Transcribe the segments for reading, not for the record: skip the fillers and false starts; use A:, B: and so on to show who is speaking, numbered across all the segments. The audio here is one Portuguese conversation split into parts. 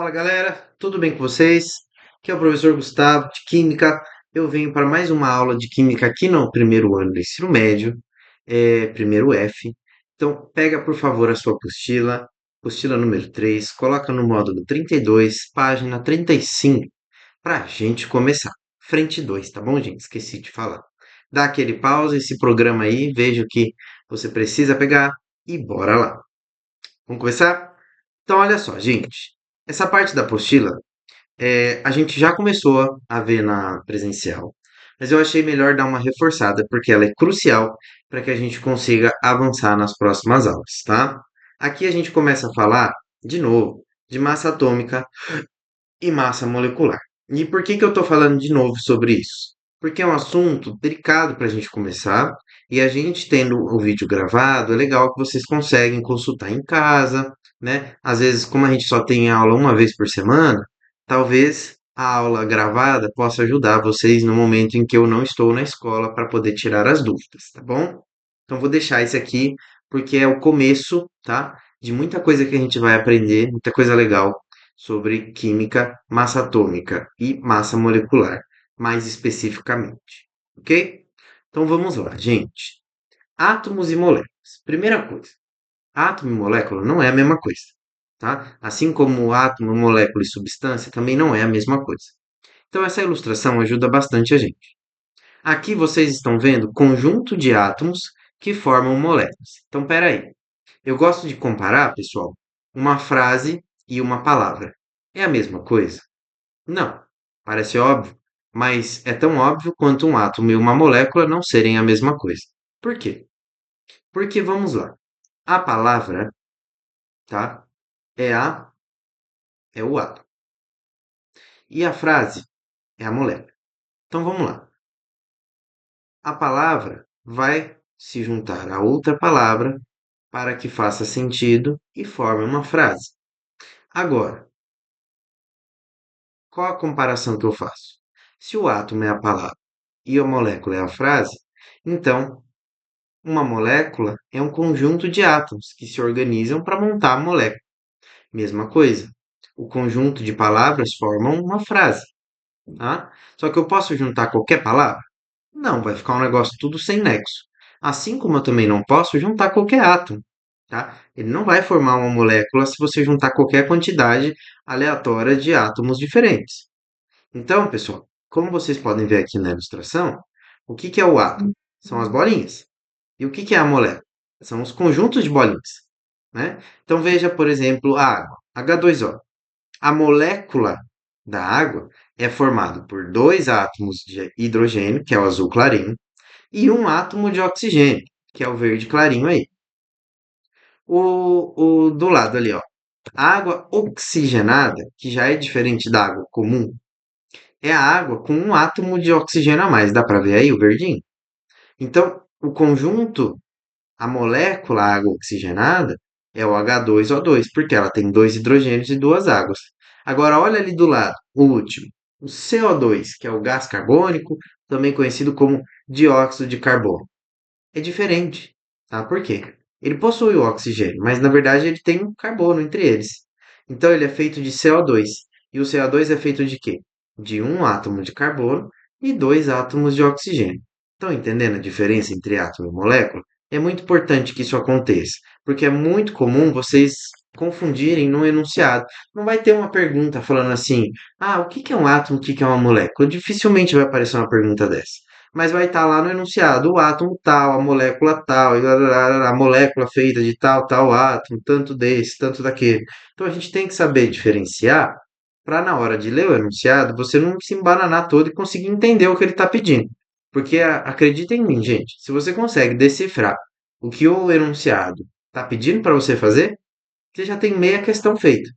A: Fala galera, tudo bem com vocês? Aqui é o professor Gustavo de Química. Eu venho para mais uma aula de Química aqui no primeiro ano do ensino médio, primeiro F. Então, pega por favor a sua apostila, apostila número 3, coloca no módulo 32, página 35, para a gente começar. Frente 2, tá bom, gente? Esqueci de falar. Dá aquele pause, esse programa aí, veja o que você precisa pegar e bora lá. Vamos começar? Então, olha só, gente. Essa parte da apostila a gente já começou a ver na presencial, mas eu achei melhor dar uma reforçada, porque ela é crucial para que a gente consiga avançar nas próximas aulas, tá? Aqui a gente começa a falar, de novo, de massa atômica e massa molecular. E por que que eu estou falando de novo sobre isso? Porque é um assunto delicado para a gente começar, e a gente tendo o vídeo gravado, é legal que vocês conseguem consultar em casa, né? Às vezes, como a gente só tem aula uma vez por semana, talvez a aula gravada possa ajudar vocês no momento em que eu não estou na escola para poder tirar as dúvidas, tá bom? Então vou deixar esse aqui porque é o começo, tá? De muita coisa que a gente vai aprender, muita coisa legal sobre química, massa atômica e massa molecular, mais especificamente, ok? Então vamos lá, gente. Átomos e moléculas. Primeira coisa, átomo e molécula não é a mesma coisa, tá? Assim como átomo, molécula e substância também não é a mesma coisa. Então essa ilustração ajuda bastante a gente. Aqui vocês estão vendo conjunto de átomos que formam moléculas. Então, peraí. Eu gosto de comparar, pessoal, uma frase e uma palavra. É a mesma coisa? Não. Parece óbvio, mas é tão óbvio quanto um átomo e uma molécula não serem a mesma coisa. Por quê? Porque vamos lá. A palavra, tá? É a é o átomo. E a frase é a molécula. Então vamos lá. A palavra vai se juntar a outra palavra para que faça sentido e forme uma frase. Agora, qual a comparação que eu faço? Se o átomo é a palavra e a molécula é a frase, então uma molécula é um conjunto de átomos que se organizam para montar a molécula. Mesma coisa. O conjunto de palavras formam uma frase, tá? Só que eu posso juntar qualquer palavra? Não, vai ficar um negócio tudo sem nexo. Assim como eu também não posso juntar qualquer átomo, tá? Ele não vai formar uma molécula se você juntar qualquer quantidade aleatória de átomos diferentes. Então, pessoal, como vocês podem ver aqui na ilustração, o que que é o átomo? São as bolinhas. E o que que é a molécula? São os conjuntos de bolinhas, né? Então veja, por exemplo, a água, H2O. A molécula da água é formada por dois átomos de hidrogênio, que é o azul clarinho, e um átomo de oxigênio, que é o verde clarinho aí. O do lado ali, ó. A água oxigenada, que já é diferente da água comum, é a água com um átomo de oxigênio a mais. Dá para ver aí o verdinho? Então, o conjunto, a molécula água oxigenada, é o H2O2, porque ela tem dois hidrogênios e duas águas. Agora, olha ali do lado, o último, o CO2, que é o gás carbônico, também conhecido como dióxido de carbono. É diferente, tá? Por quê? Ele possui o oxigênio, mas na verdade ele tem um carbono entre eles. Então ele é feito de CO2. E o CO2 é feito de quê? De um átomo de carbono e dois átomos de oxigênio. Estão entendendo a diferença entre átomo e molécula? É muito importante que isso aconteça, porque é muito comum vocês confundirem no enunciado. Não vai ter uma pergunta falando assim: ah, o que que é um átomo, o que que é uma molécula? Dificilmente vai aparecer uma pergunta dessa, mas vai estar lá no enunciado, o átomo tal, a molécula tal, e a molécula feita de tal, tal átomo, tanto desse, tanto daquele. Então a gente tem que saber diferenciar para na hora de ler o enunciado você não se embananar todo e conseguir entender o que ele está pedindo. Porque acredita em mim, gente, se você consegue decifrar o que o enunciado está pedindo para você fazer, você já tem meia questão feita.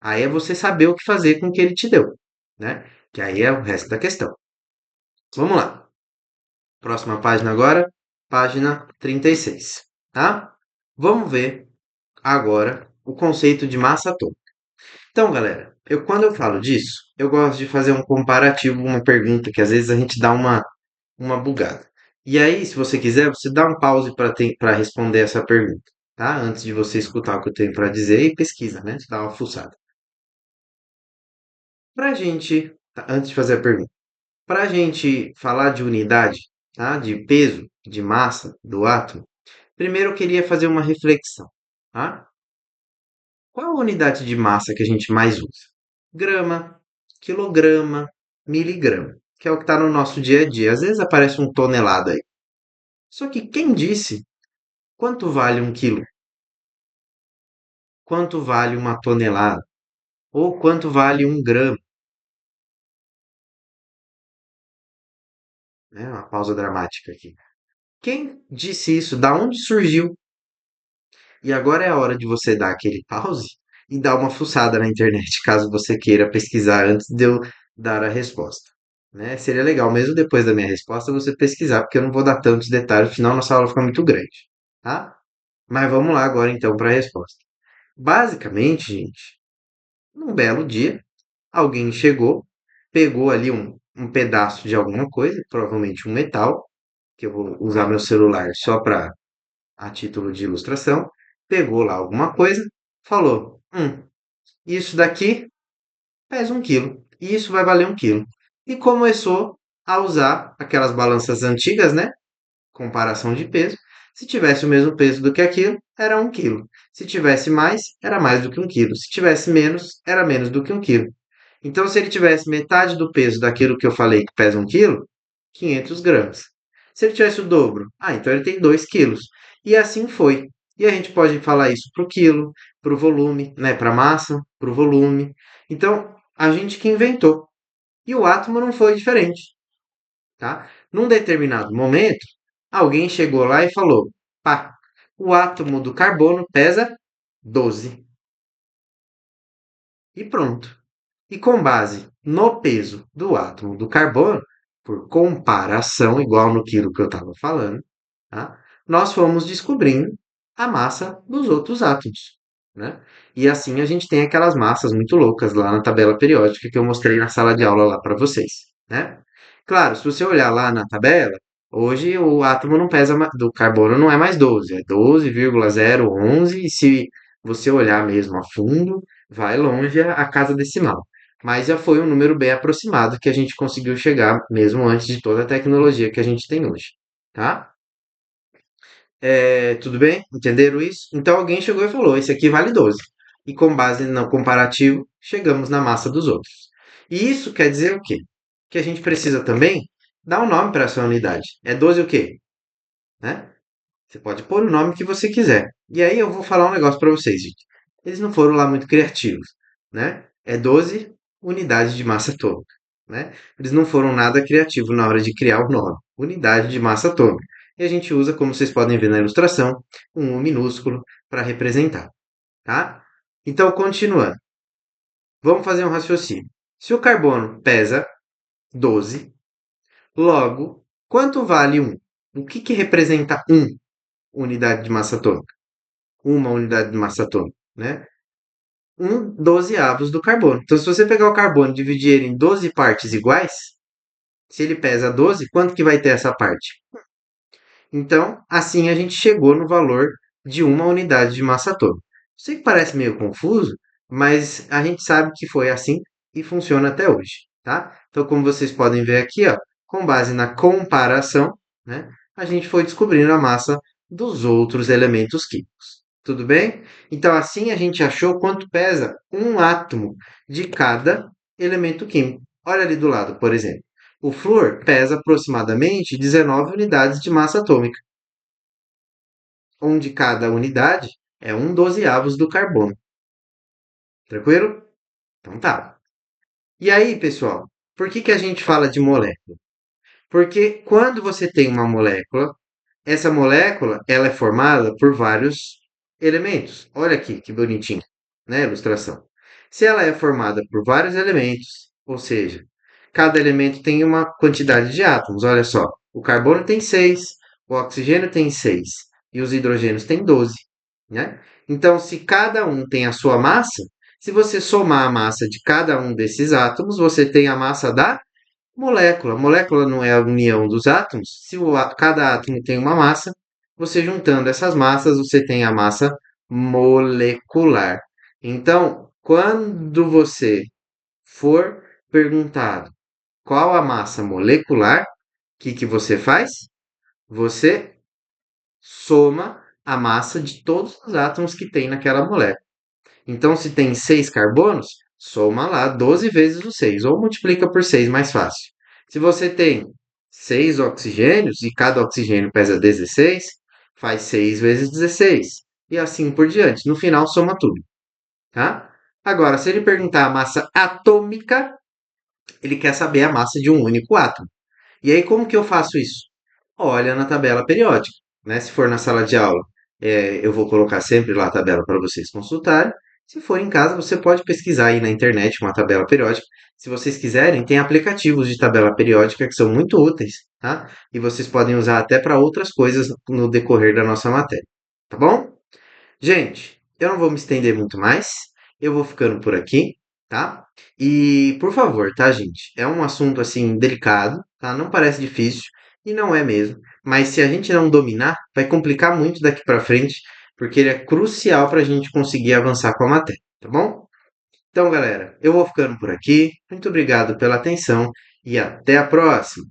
A: Aí é você saber o que fazer com o que ele te deu, né? Que aí é o resto da questão. Vamos lá. Próxima página agora, página 36, tá? Vamos ver agora o conceito de massa atômica. Então, galera, quando eu falo disso, eu gosto de fazer um comparativo, uma pergunta que às vezes a gente dá uma bugada. E aí, se você quiser, você dá um pause para responder essa pergunta, tá? Antes de você escutar o que eu tenho para dizer e pesquisa, né? Dá uma fuçada. Para gente, tá, antes de fazer a pergunta, para a gente falar de unidade, tá? De peso, de massa do átomo, primeiro eu queria fazer uma reflexão, tá? Qual a unidade de massa que a gente mais usa? Grama, quilograma, miligrama, que é o que está no nosso dia a dia. Às vezes aparece um tonelada aí. Só que quem disse quanto vale um quilo? Quanto vale uma tonelada? Ou quanto vale um grama? Né? Uma pausa dramática aqui. Quem disse isso? Da onde surgiu? E agora é a hora de você dar aquele pause e dar uma fuçada na internet, caso você queira pesquisar antes de eu dar a resposta. Né? Seria legal, mesmo depois da minha resposta, você pesquisar, porque eu não vou dar tantos detalhes, senão nossa aula fica muito grande. Tá? Mas vamos lá agora então para a resposta. Basicamente, gente, num belo dia, alguém chegou, pegou ali um pedaço de alguma coisa, provavelmente um metal, que eu vou usar meu celular só para a título de ilustração, pegou lá alguma coisa, falou: isso daqui pesa 1 quilo, e isso vai valer 1 quilo. E começou a usar aquelas balanças antigas, né? Comparação de peso. Se tivesse o mesmo peso do que aquilo, era 1 quilo. Se tivesse mais, era mais do que 1 quilo. Se tivesse menos, era menos do que 1 quilo. Então, se ele tivesse metade do peso daquilo que eu falei que pesa 1 quilo, 500 gramas. Se ele tivesse o dobro, então ele tem 2 quilos. E assim foi. E a gente pode falar isso para o quilo, para o volume, né? Para a massa, para o volume. Então, a gente que inventou. E o átomo não foi diferente, tá? Num determinado momento, alguém chegou lá e falou: pá, o átomo do carbono pesa 12. E pronto. E com base no peso do átomo do carbono, por comparação, igual no quilo que eu estava falando, tá? Nós fomos descobrindo a massa dos outros átomos. Né? E assim a gente tem aquelas massas muito loucas lá na tabela periódica que eu mostrei na sala de aula lá para vocês. Né? Claro, se você olhar lá na tabela, hoje o átomo não pesa do carbono não é mais 12, é 12,011, e se você olhar mesmo a fundo, vai longe a casa decimal. Mas já foi um número bem aproximado que a gente conseguiu chegar mesmo antes de toda a tecnologia que a gente tem hoje, tá? Tudo bem? Entenderam isso? Então alguém chegou e falou: esse aqui vale 12. E com base no comparativo, chegamos na massa dos outros. E isso quer dizer o quê? Que a gente precisa também dar um nome para essa unidade. É 12 o quê? Né? Você pode pôr o nome que você quiser. E aí eu vou falar um negócio para vocês, gente. Eles não foram lá muito criativos, né? É 12 unidades de massa atômica, né? Eles não foram nada criativos na hora de criar o nome. Unidade de massa atômica. E a gente usa, como vocês podem ver na ilustração, um U minúsculo para representar, tá? Então, continuando. Vamos fazer um raciocínio. Se o carbono pesa 12, logo, quanto vale um? O que representa unidade de massa atômica? Uma unidade de massa atômica, né? Um dozeavos do carbono. Então, se você pegar o carbono e dividir ele em 12 partes iguais, se ele pesa 12, quanto que vai ter essa parte? Então, assim a gente chegou no valor de uma unidade de massa atômica. Sei que parece meio confuso, mas a gente sabe que foi assim e funciona até hoje, tá? Então, como vocês podem ver aqui, ó, com base na comparação, né, a gente foi descobrindo a massa dos outros elementos químicos. Tudo bem? Então, assim a gente achou quanto pesa um átomo de cada elemento químico. Olha ali do lado, por exemplo. O flúor pesa aproximadamente 19 unidades de massa atômica, onde cada unidade é um dozeavos do carbono. Tranquilo? Então tá. E aí, pessoal, por que a gente fala de molécula? Porque quando você tem uma molécula, essa molécula ela é formada por vários elementos. Olha aqui que bonitinho, né? A ilustração. Se ela é formada por vários elementos, ou seja, cada elemento tem uma quantidade de átomos. Olha só, o carbono tem 6, o oxigênio tem 6 e os hidrogênios têm 12, né? Então, se cada um tem a sua massa, se você somar a massa de cada um desses átomos, você tem a massa da molécula. Molécula não é a união dos átomos. Se cada átomo tem uma massa, você juntando essas massas, você tem a massa molecular. Então, quando você for perguntado qual a massa molecular, o que você faz? Você soma a massa de todos os átomos que tem naquela molécula. Então, se tem 6 carbonos, soma lá 12 vezes o 6, ou multiplica por 6, mais fácil. Se você tem 6 oxigênios e cada oxigênio pesa 16, faz 6 vezes 16. E assim por diante. No final, soma tudo. Tá? Agora, se ele perguntar a massa atômica, ele quer saber a massa de um único átomo. E aí, como que eu faço isso? Olha na tabela periódica, né? Se for na sala de aula, eu vou colocar sempre lá a tabela para vocês consultarem. Se for em casa, você pode pesquisar aí na internet uma tabela periódica. Se vocês quiserem, tem aplicativos de tabela periódica que são muito úteis, tá? E vocês podem usar até para outras coisas no decorrer da nossa matéria, tá bom? Gente, eu não vou me estender muito mais. Eu vou ficando por aqui, tá? E, por favor, tá, gente? É um assunto assim delicado, tá? Não parece difícil e não é mesmo. Mas se a gente não dominar, vai complicar muito daqui pra frente, porque ele é crucial para a gente conseguir avançar com a matéria, tá bom? Então, galera, eu vou ficando por aqui. Muito obrigado pela atenção e até a próxima.